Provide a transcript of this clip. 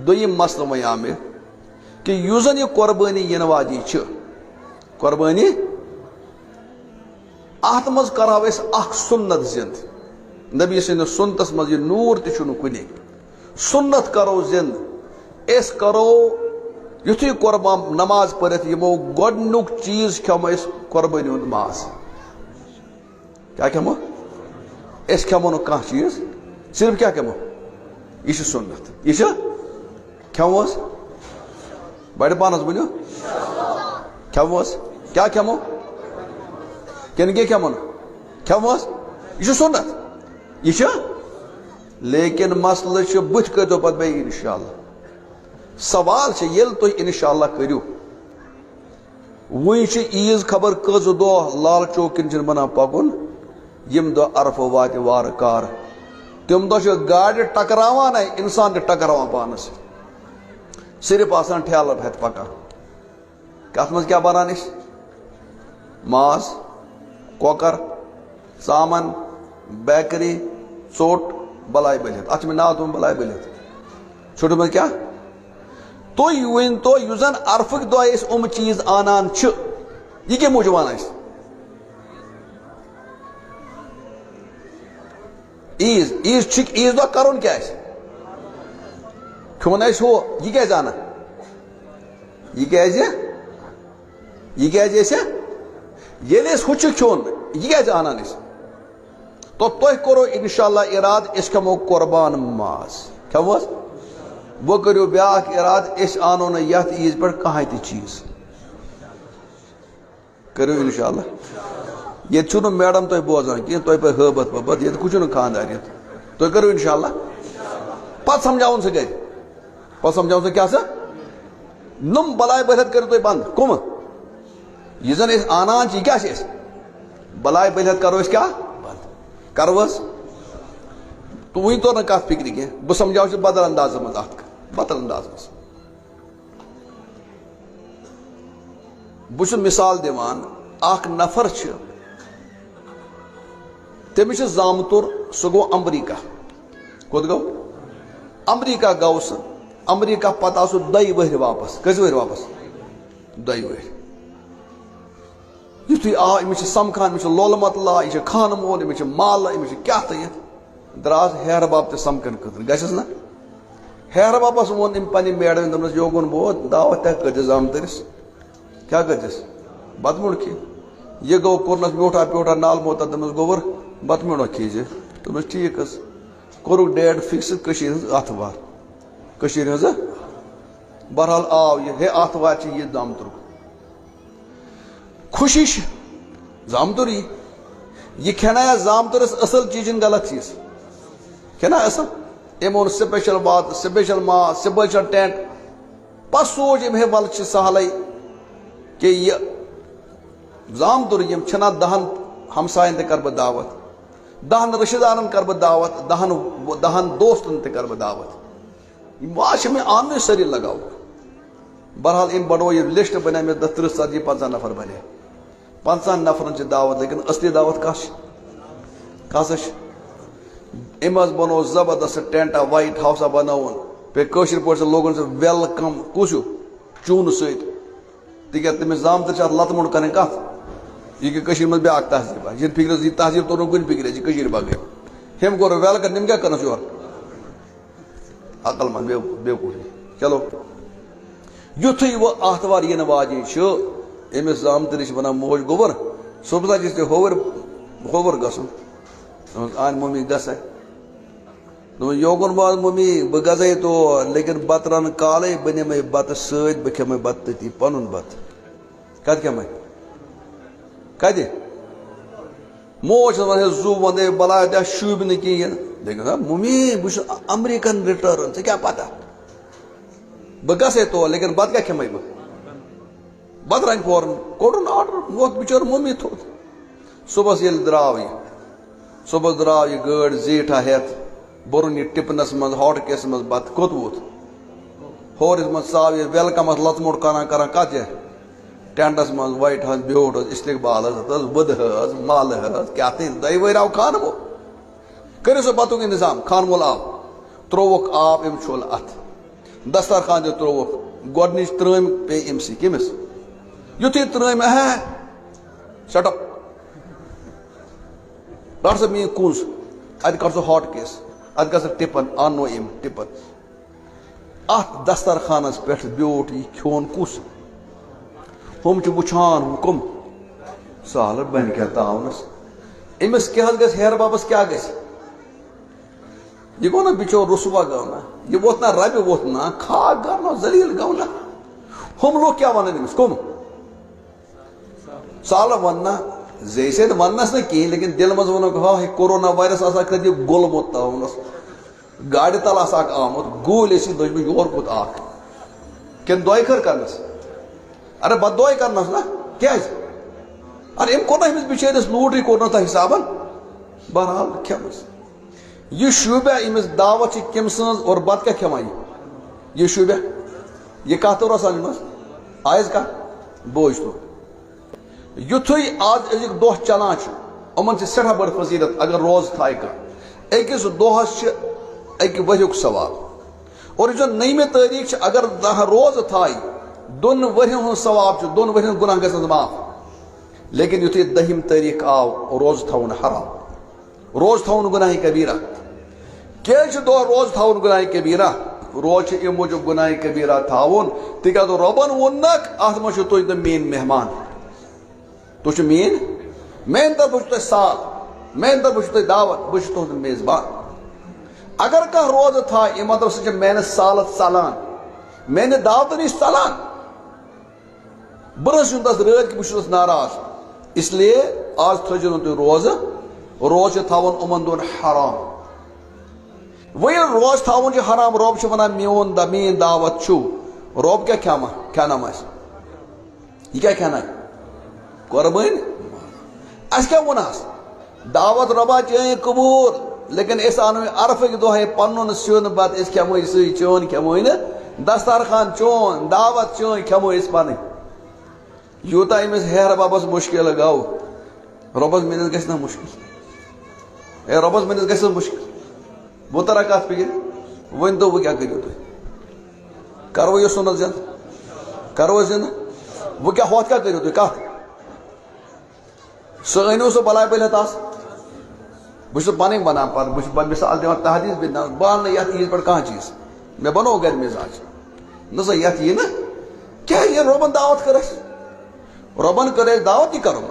دویم مسئلہ وۄنۍ آو مےٚ کہ یُس زن یہ قربٲنی یِنہٕ واجی چھِ قربٲنی اتھ منٛز کرہو أسۍ اکھ سُنت زِنٛدٕ نبی سٕنٛدِس سُنتس منٛز یہِ نوٗر تہِ چھُنہٕ کُنی سُنت کرو زِنٛدٕ أسۍ کرو یُتھُے قربان نماز پٔرِتھ یِمو گۄڈنیُک چیٖز کھٮ۪مو أسۍ قربٲنی ہُنٛد ماز کیٛاہ کھٮ۪مو أسۍ کھٮ۪مو نہٕ کانٛہہ چیٖز صرف کیٛاہ کھٮ۪مو یہِ چھُ سُنت یہِ چھُ کھٮ۪مو حظ بڑِ پانس ؤنِو کھٮ۪مو حظ کیٛاہ کھٮ۪مو کِنہٕ کیٚنٛہہ کھٮ۪مو نہٕ کھٮ۪مو حظ یہِ چھُ سُنت یہِ چھُ لیکن مسلہٕ چھُ بٕتھِ کٔرۍتو پتہٕ بیٚیہِ انشاء اللہ سوال چھُ ییٚلہِ تُہۍ انشاء اللہ کٔرِو وُنہِ چھِ عیٖز خبر کٔژ دۄہ لال چوک کِنۍ چھِنہٕ بنان پکُن ییٚمہِ دۄہ عرفہٕ واتہِ وارٕ کارٕ تِم دۄہ چھِ گاڑِ ٹکراوان انسان تہِ ٹکراوان پانس سۭتۍ صرف آسان ٹھیلہٕ ہٮ۪تھ پکان کتھ منٛز کیٛاہ بنان أسۍ ماز کۄکر ژامن بیکری ژوٚٹ بلاے بٔلِتھ اتھ چھُ مےٚ ناو تھوٚومُت بلاے بٔلِتھ چھُٹھٕ منٛز کیٛاہ تُہۍ ؤنۍتو یُس زن عرفٕکۍ دۄہ أسۍ چیٖز انان چھِ یہِ کمہِ موٗجوٗب انان أسۍ عیٖز دۄہ کرُن کیٛاہ آسہِ کھیوٚن آسہِ ہُہ یہِ کیٛازِ انان یہِ کیٛازِ أسۍ ییٚلہِ أسۍ ہُہ چھِ کھیوٚن یہِ کیٛازِ انان أسۍ تۄہہِ کوٚرو انشاء اللہ ارادٕ أسۍ کھٮ۪مو قۄربان ماز کھٮ۪مو حظ وۄنۍ کٔرِو بیٛاکھ ارادٕ أسۍ انو نہٕ یتھ عیٖذ پٮ۪ٹھ کٕہٕنۍ تہِ چیٖز کٔرِو انشاء اللہ ییٚتہِ چھُو نہٕ میڈم تُہۍ بوزان کینٛہہ تۄہہِ پے ہٲبت وٲبت ییٚتہِ کُس چھُنہٕ خانٛدار یتھ تُہۍ کٔرِو انشاء اللہ پتہٕ سمجھاوُن سُہ گرِ پتہٕ سمجھاوُن سُہ کیٛاہ سا نُم بلاے بٔلِتھ کٔرِو تُہۍ بنٛد کُمہٕ یہِ زن أسۍ انان چھِ یہِ کیٛاہ چھِ أسۍ بلاے بٔلِتھ کرو أسۍ کیٛاہ بنٛد کرو حظ تہٕ وُنہِ توٚر نہٕ کتھ فکرِ کینٛہہ بہٕ سمجھاو ژٕ بدل اندازس منٛز اتھ بدل اندازس منٛز بہٕ چھُس مثال دِوان اکھ نفر چھُ تٔمِس چھُ زامتُر سُہ گوٚو امریکہ کوٚت گوٚو امریکہ گوٚو سُہ امریکہ پتہٕ آو سُہ دۄیہِ ؤہرِ واپس کٔژِ ؤہرِ واپس دۄیہِ ؤہرِ یُتھُے آو أمِس چھِ سمکھان أمِس چھِ لولہٕ مطلع یہِ چھِ خانہٕ مول أمِس چھِ مالہٕ أمِس چھِ کیٛاہ تہٕ یتھ دراز ہیرٕ باب تہِ سمکھنہٕ خٲطرٕ گژھٮ۪س نا ہیرٕ بابس ووٚن أمۍ پننہِ میڈم دوٚپنس یوگُن بوت دعوت تہِ کٔرزِ زامتٕرِس کیٛاہ کٔرزِس بتہٕ میوٚنٛڈ کھے یہِ گوٚو کوٚرنس میوٗٹھا پیوٗٹھا نالہٕ موتا دوٚپنس گوٚبُر بتہٕ میوٚنٛڈا کھیزِ دوٚپنس ٹھیٖک حظ کوٚرُکھ ڈیٹ فِکس کٔشیٖرِ ہٕنٛز آتھوار کٔشیٖرِ ہٕنٛز بہرحال آو یہِ ہے آتھوار چھِ یہِ زامتُرُک خوشی چھِ زامتُر یہِ کھٮ۪نایا زامتٕرس اصل چیٖزن غلط چیٖز کھٮ۪نا اصل أمۍ اوٚن سپیشل باتہٕ سپیشل ماز سپیشل ٹینٹ پتہٕ سوٗنٛچ أمۍ ہے ولہٕ چھِ سہلٕے کہ یہِ زامتُر یِم چھِنا 10 ہمساین تہِ کرٕ بہٕ دعوت 10 رشتہٕ دارن کرٕ بہٕ دعوت 10 دوستن تہِ کرٕ بہٕ دعوت یِم ماز چھِ مےٚ آننٕے سٲری لگاو بہرحال أمۍ بڑو یہِ لسٹ بنے مےٚ 30 40 50 نفر بنے 50 نفرن چھِ دعوت لیکن اصلی دعوت کس چھِ کسا چھِ أمۍ حظ بنوو زبردست ٹینٹا وایٹ ہاوسا بنووُن بیٚیہِ کٲشِر پٲٹھۍ سُہ لوگُن سُہ ویلکم کُس ہیوٗ چوٗنہٕ سۭتۍ تِکیٛازِ تٔمِس زامتٕر چھِ اتھ لتہٕ موٚنٛڈ کرٕنۍ کتھ یہِ گٔے کٔشیٖرِ منٛز بیٛاکھ تہذیٖبا یِتھ فِکرِ یہِ تہذیٖب توٚر نہٕ کُنہِ فِکرِ یہِ چھِ کٔشیٖرِ بغٲر ہیٚمۍ کوٚر ویلکم تِم کیٛاہ کرنس یورٕ عقل منٛد بیوقوٗفی چلو یُتھُے وۄنۍ آتھوار یِنہٕ واجیٚنۍ چھِ أمِس زامتٕرِس چھِ وَنان موج گوٚبُر صُبحس چھِ ژےٚ ہوٚوُر گژھُن دوٚپمَس اَہن مٔمی گژھے دوٚپُن یوکُن باز مٔمی بہٕ گژھے تور لیکن بتہٕ رنہٕ کالے بہٕ نِمے بتہٕ سۭتۍ بہٕ کھٮ۪مے بتہٕ تٔتی پنُن بتہٕ کتہِ کھٮ۪مے کتہِ موج چھَس وَنان ہے زُو وَندے بلاے دیا شوٗبہِ نہٕ کِہیٖنۍ لیکن مٔمی بہٕ چھُس امریکن رِٹٲرٕن ژےٚ کیٛاہ پتہ بہٕ گژھے تور لیکن بتہٕ کیٛاہ کھٮ۪مے بہٕ بتہٕ رنہِ فورن کوٚڑُن آرڈر ووٚتھ بِچور مٔمی تھوٚد صُبحس ییٚلہِ درٛاو یہِ صُبحس درٛاو یہِ گٲڑۍ زیٖٹھا ہٮ۪تھ بوٚرُن یہِ ٹِپنس منٛز ہاٹ کیسس منٛز بتہٕ کوٚت ووت ہورِس منٛز ژاو یہِ ویلکمس لژٕ موٚٹ کران کتھ جایہِ ٹینٹس منٛز وایٹ حظ بیوٗٹھ حظ استقبال حظ ٲس بٕدٕ حظ مالہٕ حظ کیٛاہ تام 2 ؤہرۍ آو خانہٕ وول کٔرِو سا بتُک انتظام خانہٕ وول آو ترووُکھ آب أمۍ چھوٚل اتھ دسترخان تروک گۄڈنِچ ترٲم پے أمسٕے کٔمِس یُتھُے ترٲمۍ شٹ اپ رٹ سا میٛٲنۍ کُنٛز اَتہِ کر ژٕ ہاٹ کیس اَتہِ گژھ ژٕ ٹِپن اَننو أمۍ ٹِپن اَتھ دسترخانس پٮ۪ٹھ بیوٗٹھ یہِ کھیوٚن کُس ہُم چھِ وٕچھان ہُم کٕم سہلہٕ بنہِ کیٛاہ تاونس أمِس کیٛاہ حظ گژھِ ہیرٕ بابس کیٛاہ گژھِ یہ گو نا بچور رسوا گو نا یہ ووت نا ربہِ ووت نا کھاک گو نا ذلیل گو نا ہم لوگ کیا ونن أمِس کٕم سہلہٕ وننا زیسے تو وننس نا کہین لیکن دل مز ونو ہا کورونا وائرس آسا کھت یہ گولمت تاونس گاڑِ تل آسا آمت گوٗلۍ ٲسۍ دٔجمٕتۍ یور کھوٚت اکھ کِنہٕ دۄیہِ خٲر کرنس ارے بد دۄے کرنس نا کیٛازِ ارے أمۍ کوٚر نا أمِس بِچٲرِس لوٗٹٕے کوٚر نا تۄہہِ حسابن بہرحال کھٮ۪مس یہ شوبیا أمِس دعوت چھِ کٔمۍ سٕنٛز اور بتہٕ کیٛاہ کھٮ۪وان یہ شوبیا یہ کتھ توٚر آسان منٛز آیس کتھ بوٗزۍ تو یُتھُے آز أزِکۍ دۄہ چلان چھِ یِمن چھِ سٮ۪ٹھاہ بٔڑ فضیٖلت اگر روزٕ تھایہِ کانٛہہ أکِس دۄہس چھِ اَکہِ ؤریُک ثواب اور یُس زن نٔیمہِ تٲریٖخ چھِ اگر روزٕ تھایہِ 2 ؤرین ہُنٛد ثواب چھُ 2 ؤرین ہُنٛد گُناہ گژھنس معاف لیکن یُتھُے 10ہِم تٲریٖخ آو روزٕ تھاوُن حرام روزٕ تھاوُن گُناہہِ کبیٖرہ کیٛازِ چھُ دۄہ روزٕ تھاوُن گُناہہِ کبیٖرہ روزٕ چھِ اَمہِ موٗجوٗب گُناہہِ کبیٖرہ تھاوُن تِکیٛازِ رۄبن ووٚننکھ اتھ منٛز چھِو تُہۍ تہٕ میٲنۍ مہمان تُہۍ چھِو میٛانہِ طرفہٕ چھُ تۄہہِ سال میٛانہِ طرفہٕ چھُ تۄہہِ دعوت بہٕ چھُس تُہُنٛد میزبان اگر کانٛہہ روزٕ تھایہِ اَمہِ مطلب سُہ چھِ میانہِ سالس ژلان میانہِ دعوتہٕ نِش ژلان بہٕ نہ چھُس تس رٲتۍ کہِ بہٕ چھُس ناراض اس لیے آز تھٲیزیو نہٕ تُہۍ روزٕ چھِ تھاوُن یِمن دۄہن حرام وۄنۍ ییٚلہِ روزٕ تھاوُن چھُ حرام رۄب چھُ ونان میٲنۍ دعوت چھُ رۄب کیٛاہ کھٮ۪نام آسہِ یہِ کیٛاہ کھٮ۪نایہِ قۄربٲنۍ اَسہِ کیٛاہ ووٚنہس دعوت رۄبا چٲنۍ قبوٗل لیکن أسۍ آنو عرفٕکۍ دۄہے پنُن سیُن بتہٕ أسۍ کھٮ۪موے سُے چون کھٮ۪موے نہٕ دسترخان چون دعوت چٲنۍ کھٮ۪مو أسۍ پنٕنۍ یوٗتاہ أمِس ہیرٕ بابس مُشکِل گوٚو رۄبس میٲنِس گژھِ نا مُشکِل ہے رۄبس میٲنِس گژھِ مُشکِل بہٕ ترا کتھ فِکرِ ؤنۍ تو وۄنۍ کیٛاہ کٔرِو تُہۍ کرو یہِ سُنت زِندٕ کرو أسۍ زِندٕ وۄنۍ کیٛاہ ہۄتھ کیٛاہ کٔرِو تُہۍ کتھ سُہ أنِو سُہ بلاے پٔلِتھ آس بہٕ چھُس پنٕنۍ ونان پتہٕ بہٕ چھُس مِثال دِوان تحدیٖث بہٕ انہٕ نہٕ یتھ عیٖذ پٮ۪ٹھ کانٛہہ چیٖز مےٚ بنوو گرِ مِزاج نہ سا یتھ یی نہٕ کیٛاہ یہِ رۄبن دعوت کٔر اَسہِ رۄبن کٔر اَسہِ دعوت یہِ کرو